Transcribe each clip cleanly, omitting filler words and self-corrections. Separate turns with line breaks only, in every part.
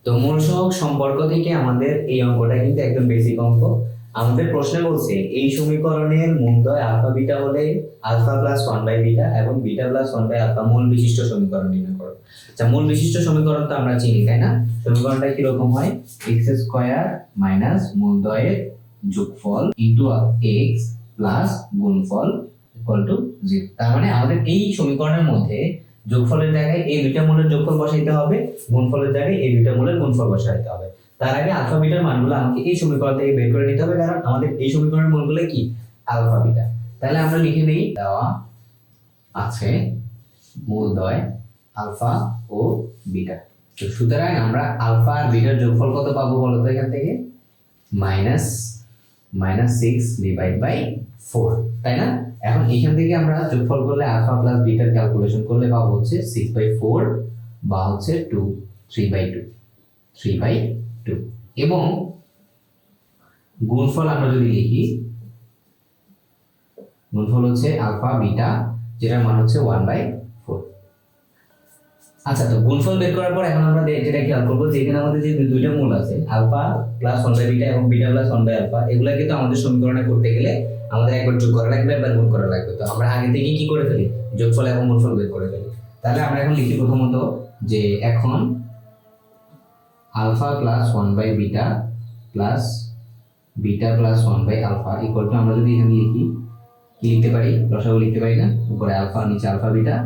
তো মূলসহগ সম্পর্ক থেকে আমাদের এই অঙ্কটা কিন্তু একদম বেসিক অঙ্ক। আমাদের প্রশ্নে বলছে এই সমীকরণের মূলদ্বয় আলফা বিটা হলে আলফা প্লাস 1/β এবং বিটা প্লাস 1/α মূল বিশিষ্ট সমীকরণ নির্ণয় করো। আচ্ছা, মূল বিশিষ্ট সমীকরণ তো আমরা চিনি, তাই না? সমীকরণটা কি রকম হয়? x² মাইনাস মূলদ্বয়ের যোগফল ইনটু x প্লাস গুণফল ইকুয়াল টু 0। তার মানে আমাদের এই সমীকরণের মধ্যে যোগফলের জায়গায় এই দুইটা মূলের যোগফল বসাইতে হবে, গুণফলের জায়গায় এই দুইটা মূলের গুণফল বসাইতে হবে। তার আগে আলফা বিটার মানগুলো আমাকে এই সমীকরণ থেকে বের করে নিতে হবে, কারণ আমাদের এই সমীকরণের মূলগুলো কি? Alpha beta. তাহলে আমরা লিখে নেই, দেওয়া আছে মূলদ্বয় আলফা ও বিটা। তো সুতরাং আমরা আলফা আর বিটার যোগফল কত পাবো বলো তো? এখান থেকে -6/4, তাই না? এখন এখান থেকে আমরা যোগফল করলে আলফা প্লাস বিটার ক্যালকুলেশন করলে পাবো হচ্ছে 6/4 বা হচ্ছে 3/2 এবং গুণফল আমরা যদি লিখি, গুণফল হচ্ছে আলফা বিটা, যেটার মান হচ্ছে 1/4। আচ্ছা, তো গুণফল বের করার পর এখন আমরা যেটা খেয়াল করবো যে এখানে আমাদের যে দুইটা মূল আছে আলফা প্লাস 1/β এবং বিটা প্লাস 1/α, এগুলা কিন্তু আমাদের সমীকরণে করতে গেলে আমাদের একবার যোগ করা লাগবে, একবার গুণ করা লাগবে। তো আমরা আগে থেকে কি করে ফেলি? যোগফল এবং গুণফল বের করে ফেলি। তাহলে আমরা এখন লিখি প্রথমত যে এখন alpha plus 1/β plus beta plus 1/α equal to, আমরা যদি এখানে লিখি কি লিখতে পারি? লসাগু লিখতে পারি না? উপরে আলফা নিচে আলফা বিটা,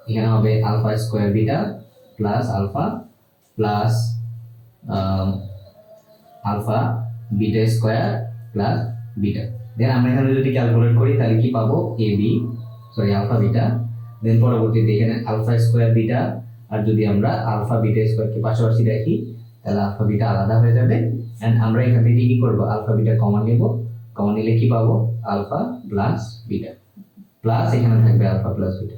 এখানে হবে alpha square beta plus alpha plus alpha beta square plus beta. Then আমরা এখানে যদি ক্যালকুলেট করি তাহলে কি পাবো? আলফা বিটা, দেন পরবর্তীতে এখানে আলফা স্কয়ার বিটা, আর যদি আমরা আলফা বিটা স্কয়ারকে পাশাপাশি রাখি তাহলে আলফা বিটা আলাদা হয়ে যাবে। এন্ড আমরা এখান থেকে কি করব? আলফা বিটা কমন নেব, কমন নিলে কি পাবো? আলফা প্লাস বিটা প্লাস এখানে থাকবে আলফা প্লাস বিটা,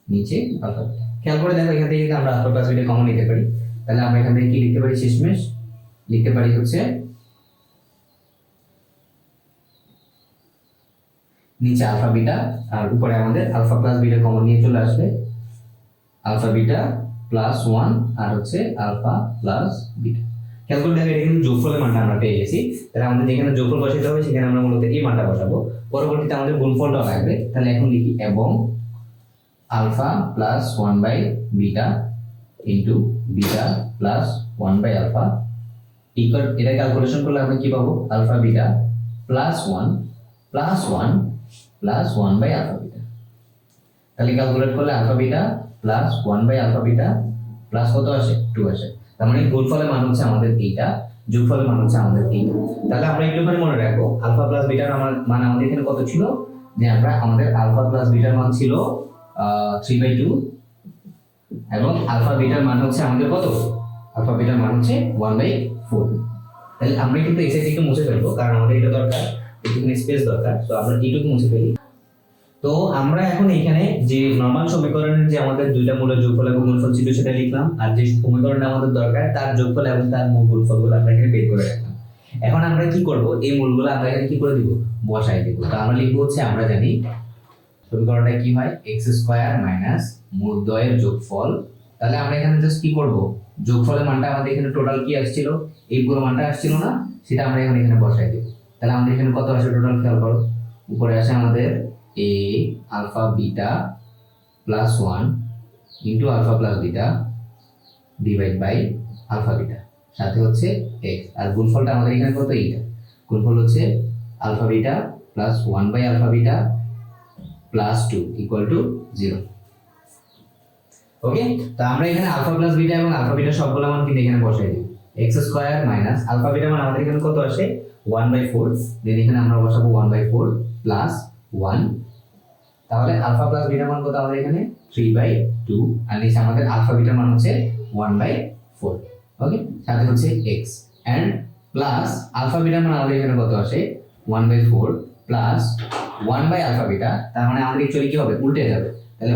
নিচে আলফা। খেয়াল করে দেখো এখান থেকে আমরা আলফা প্লাস বিটা কমন নিতে পারি। তাহলে আমরা এখান থেকে কি লিখতে পারি? শেষমেশ লিখতে পারি হচ্ছে নিচে আলফা বিটা আর উপরে আমাদের আলফা প্লাস বিটা কমন নিয়ে চলে আসবে, আলফা বিটা প্লাস 1 আর হচ্ছে আলফা প্লাস বিটা। খেয়াল করে দেখো এটা কিন্তু যোগফলের মানটা আমরা পেয়ে গেছি। তাহলে আমাদের যেখানে যোগফল বসাতে হবে সেখানে আমরা মূলত এই মানটা বসাবো, পরবর্তীতে আমাদের গুণফলটা লাগবে। তাহলে এখন লিখি এবং alpha plus 1/β into beta plus 1/α equal, এটা ক্যালকুলেশন করলে আমরা কি পাবো? Alpha beta plus 1 plus 1 plus 1/α beta. তাহলে ক্যালকুলেট করলে alpha beta plus 1/α beta plus কত আসে? 2 আসে। তার মানে গুণফলের মান হচ্ছে আমাদের এইটা, যোগফলের মান হচ্ছে আমাদের এইটা। তাহলে আমরা একটুখানি মনে রাখবো আলফা প্লাস বিটার মান আমাদের এখানে কত ছিল? যে আমাদের আলফা প্লাস বিটার মান ছিল 3/2 এবং আলফা বিটার মান হচ্ছে আমাদের কত? আলফা বিটার মান হচ্ছে 1/4। তাহলে আমরা কিন্তু এই সাইডে মুছে ফেলবো, কারণ আমাদের এটা দরকার, একটুখানি স্পেস দরকার। তো আমরা এইটুকু মুছে ফেলি। তো আমরা এখন এখানে যে নরমাল সমীকরণের যে আমাদের দুইটা মূলের যোগফল এবং গুণফল ছিল সেটা লিখলাম, আর যে সমীকরণটা আমাদের দরকার তার যোগফল এবং তার মূল গুণফলগুলো আমরা এখানে বের করে রাখলাম। এখন আমরা কি করব? এই মূলগুলো আমরা এখানে কি করে দিব? বসাই দিব। তো আমরা লিখবো হচ্ছে, আমরা জানি সমীকরণটা কি হয়? x² মাইনাস মূলদ্বয়ের যোগফল। তাহলে আমরা এখানে জাস্ট কি করব? যোগফলের মানটা আমাদের এখানে টোটাল কি আসছিল? এই পুরো মানটা আসছিল না, সেটা আমরা এখানে বসাই দেব। তাহলে আমাদের এখানে কত আসে টোটাল? খেয়াল করো, উপরে আসে আমাদের a alpha beta plus 1 into alpha plus beta divide by alpha beta, সাথে হচ্ছে x, আর গুণফলটা আমাদের এখানে কত? এইটা গুণফল হচ্ছে alpha beta plus 1/α beta plus 2 equal to 0। Okay, তো আমরা এখানে আলফা প্লাস বিটা এবং আলফা বিটা সবগুলো মান কিন্তু এখানে বসাই দিই। x² মাইনাস আলফা বিটা মান আমাদের এখানে কত আসে? 1/4। দেন এখানে আমরা বসাবো 1/4 প্লাস 1। তাহলে আলফা প্লাস বিটা মান কত আমাদের এখানে? 3/2, আর নিচে আমাদের আলফা বিটা মান হচ্ছে 1/4। ওকে, সাথে হচ্ছে x and plus alpha beta মান আমাদের এখানে কত আসে? 1/4 প্লাস 1/α বিটা। তার মানে আমাদের অ্যাকচুয়ালি কি হবে? উল্টে যাবে। তাহলে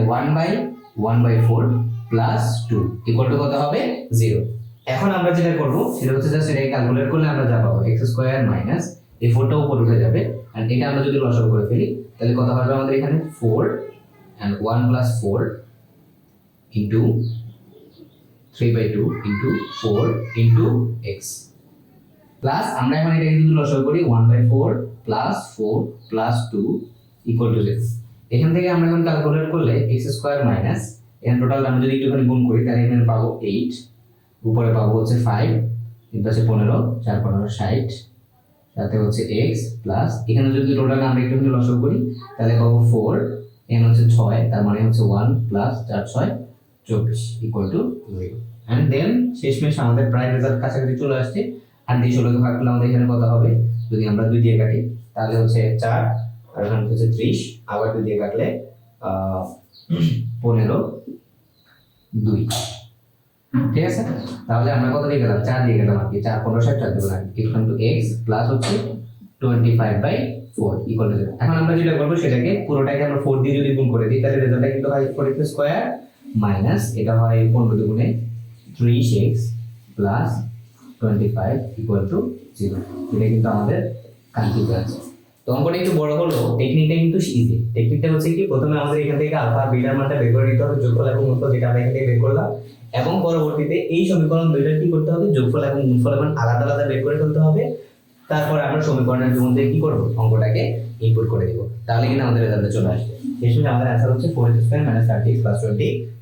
1/4 প্লাস 2 ইকুয়াল টু কত হবে? 0। এখন আমরা যেটা করব সেটা হচ্ছে জাস্ট এটাকে ক্যালকুলেট করলে আমরা যা পাবো x² মাইনাস এই 4টা উপর উঠে যাবে, আর এটা আমরা যদি লসাগু করে ফেলি তাহলে কত হবে আমাদের এখানে? 4 and 1 plus 4 into 3/2 into 4 into x plus আমরা এখন এটা কিন্তু লসাগু করি 1/4 প্লাস 4 প্লাস 2 ইকুয়াল টু 0। এখান থেকে আমরা এখন ক্যালকুলেট করলে x স্কয়ার মাইনাস এখানে টোটাল আমরা যদি একটুখানি গুণ করি তাহলে এখানে পাবো 8, উপরে পাবো হচ্ছে 5, তিন পাশে 15, 4 15 60, সাথে হচ্ছে x প্লাস এখানে যদি টোটাল আমরা একটুখানি লসাগু করি তাহলে পাবো 4, এখানে হচ্ছে 6, তার মানে হচ্ছে 1 plus 4 6 24 equal to 0। And then শেষমেশ আমাদের প্রায় রেজাল্ট কাছাকাছি চলে আসছে। আর দিয়ে 16 কে ভাগ করলে আমাদের এখানে কত হবে, যদি আমরা 2 দিয়ে কাটি তাহলে হচ্ছে 4 আর এখানে হচ্ছে 30, আবার 2 দিয়ে কাটলে 15 2। ঠিক আছে, তাহলে আমরা কত দিয়ে গেলাম, 4 দিয়ে গেলাম আর কি, 4 15 60 দেব না, ইকুয়াল টু x প্লাস হচ্ছে 25/4 ইকুয়াল টু 0। এখন আমরা যেটা করব সেটাকে পুরোটাকে আমরা 4 দিয়ে যদি গুণ করে দিই তাহলে রেজাল্টটা কিন্তু হয় 4x স্কয়ার মাইনাস এটা হয় 15 দুগুণে 30x প্লাস 25 ইকুয়াল টু 0। এটা কিন্তু আমাদের কাঙ্ক্ষিত আছে। তো অঙ্কটা একটু বড় হলো, টেকনিকটা কিন্তু ইজি। টেকনিকটা হচ্ছে কি, প্রথমে আমাদের এখান থেকে আলফা বিটার মানটা বের করে নিতে হবে, যোগফল এবং গুণফল যেটা আমরা এখান থেকে বের করলাম, এবং পরবর্তীতে এই সমীকরণ দুইটার কি করতে হবে, যোগফল এবং গুণফল মান আলাদা আলাদা বের করে ফেলতে হবে। তারপর আমরা সমীকরণের মধ্যে কি করব, অঙ্কটাকে ইনপুট করে দেব, তাহলে কিন্তু আমাদের রেজাল্টে চলে আসবে। শেষে আমাদের आंसर হচ্ছে 4x² - 30x +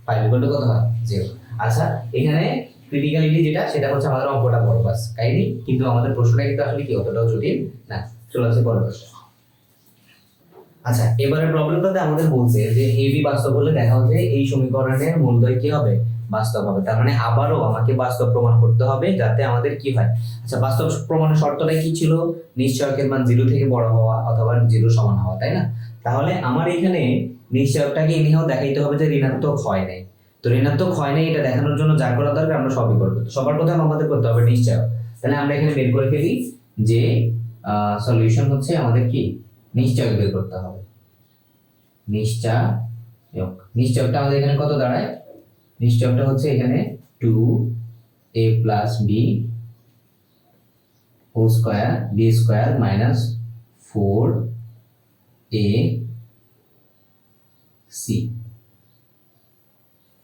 25 ইকুয়াল টু কত হয়, 0। আচ্ছা, এখানে ক্রিটিক্যালিটি যেটা সেটা হচ্ছে আমাদের অঙ্কটা বড় বাস কাহিনী, কিন্তু আমাদের প্রশ্নটা কিন্তু আসলে কি অতটাও জটিল না। চলে আসছে পরের প্রশ্ন। আচ্ছা, এবারে প্রবলেমটাতে আমাদের বলছে যে এবি বাস্তব হলে দেখা হচ্ছে এই সমীকরণের মূলদ্বয় কি হবে, বাস্তব হবে। তার মানে আবারও আমাকে বাস্তব প্রমাণ করতে হবে যাতে আমাদের কি হয়। আচ্ছা, বাস্তব প্রমাণের শর্তটা কি ছিল, নিশ্চয়কের মান 0 থেকে বড় হওয়া অথবা 0 সমান হওয়া, তাই না? তাহলে আমার এখানে নিশ্চয়কটাকে এনিহাও দেখাইতে হবে যে ঋণাত্মক হয় নাই। তো ঋণাত্মক হয় নাই এটা দেখানোর জন্য যা করা দরকার আমরা সবই করব। তো সবার প্রথমে আমাদের করতে হবে নিশ্চয়ক। তাহলে আমরা এখানে বের করে ফেলি যে সলিউশন হচ্ছে আমাদের কি, নিশ্চয়ক বের করতে হবে। নিশ্চয়কটা আমাদের এখানে কত দাঁড়ায়, নিশ্চয়কটা হচ্ছে এখানে 2a + b whole square b square minus 4ac।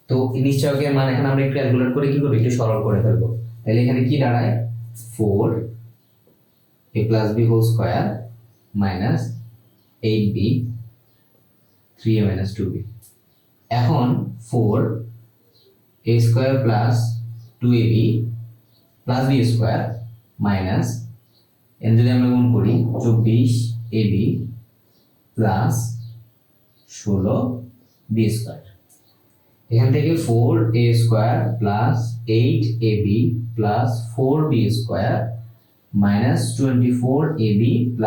তো নিশ্চয়কের মান এখন আমরা একটু ক্যালকুলেট করে কি করব, একটু সরল করে ফেলবো। তাহলে এখানে কি দাঁড়ায়, 4a + b whole square minus 8b 3a - 2b। এখন 4a square plus 2ab plus b square minus এর যদি আমরা গুণ করি 24ab প্লাস 16b স্কয়ার। এখান থেকে 4a square plus 8ab plus 4b square minus 24ab